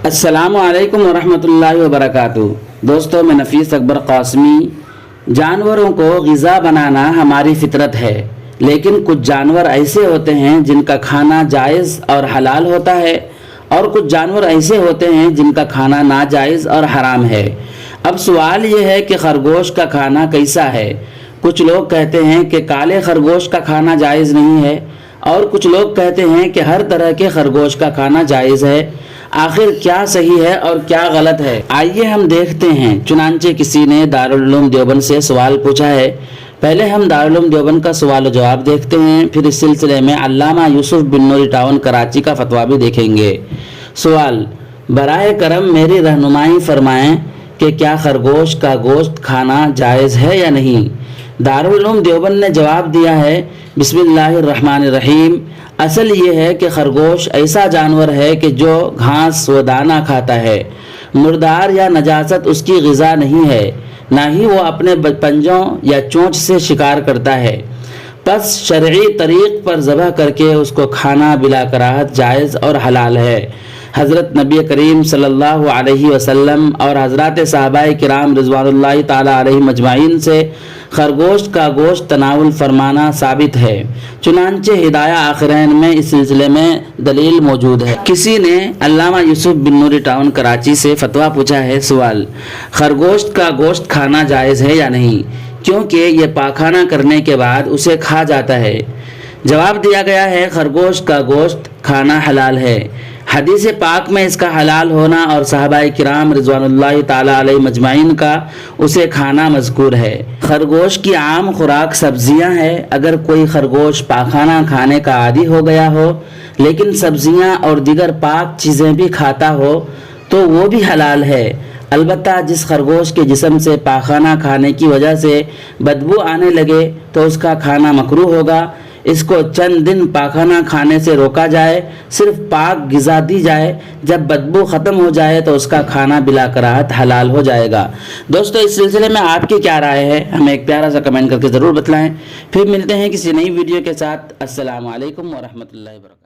السلام علیکم ورحمۃ اللہ وبرکاتہ۔ دوستو، میں نفیس اکبر قاسمی۔ جانوروں کو غذا بنانا ہماری فطرت ہے، لیکن کچھ جانور ایسے ہوتے ہیں جن کا کھانا جائز اور حلال ہوتا ہے، اور کچھ جانور ایسے ہوتے ہیں جن کا کھانا ناجائز اور حرام ہے۔ اب سوال یہ ہے کہ خرگوش کا کھانا کیسا ہے؟ کچھ لوگ کہتے ہیں کہ کالے خرگوش کا کھانا جائز نہیں ہے، اور کچھ لوگ کہتے ہیں کہ ہر طرح کے خرگوش کا کھانا جائز ہے۔ آخر کیا صحیح ہے اور کیا غلط ہے؟ آئیے ہم دیکھتے ہیں۔ چنانچہ کسی نے دارالعلوم دیوبند سے سوال پوچھا ہے۔ پہلے ہم دارالعلوم دیوبند کا سوال و جواب دیکھتے ہیں، پھر اس سلسلے میں علامہ یوسف بن نوری ٹاؤن کراچی کا فتویٰ بھی دیکھیں گے۔ سوال: برائے کرم میری رہنمائی فرمائیں کہ کیا خرگوش کا گوشت کھانا جائز ہے یا نہیں؟ دارالعلوم دیوبند نے جواب دیا ہے: بسم اللہ الرحمن الرحیم۔ اصل یہ ہے کہ خرگوش ایسا جانور ہے کہ جو گھاس و دانہ کھاتا ہے۔ مردار یا نجاست اس کی غذا نہیں ہے، نہ ہی وہ اپنے پنجوں یا چونچ سے شکار کرتا ہے۔ پس شرعی طریق پر ذبح کر کے اس کو کھانا بلا کراہت جائز اور حلال ہے۔ حضرت نبی کریم صلی اللہ علیہ وسلم اور حضرات صحابہ کرام رضوان اللہ تعالی علیہم اجمعین سے خرگوش کا گوشت تناول فرمانا ثابت ہے۔ چنانچہ ہدایہ آخرین میں اس سلسلے میں دلیل موجود ہے۔ کسی نے علامہ یوسف بن نوری ٹاؤن کراچی سے فتویٰ پوچھا ہے۔ سوال: خرگوش کا گوشت کھانا جائز ہے یا نہیں، کیونکہ یہ پاخانہ کرنے کے بعد اسے کھا جاتا ہے؟ جواب دیا گیا ہے: خرگوش کا گوشت کھانا حلال ہے۔ حدیث پاک میں اس کا حلال ہونا اور صحابہ کرام رضوان اللہ تعالی علیہ مجمعین کا اسے کھانا مذکور ہے۔ خرگوش کی عام خوراک سبزیاں ہیں۔ اگر کوئی خرگوش پاخانہ کھانے کا عادی ہو گیا ہو لیکن سبزیاں اور دیگر پاک چیزیں بھی کھاتا ہو تو وہ بھی حلال ہے۔ البتہ جس خرگوش کے جسم سے پاخانہ کھانے کی وجہ سے بدبو آنے لگے تو اس کا کھانا مکروہ ہوگا۔ اس کو چند دن پاخانہ کھانے سے روکا جائے، صرف پاک غذا دی جائے۔ جب بدبو ختم ہو جائے تو اس کا کھانا بلا کراہت حلال ہو جائے گا۔ دوستو، اس سلسلے میں آپ کی کیا رائے ہے؟ ہمیں ایک پیارا سا کمنٹ کر کے ضرور بتلائیں۔ پھر ملتے ہیں کسی نئی ویڈیو کے ساتھ۔ السلام علیکم ورحمۃ اللہ وبرکاتہ۔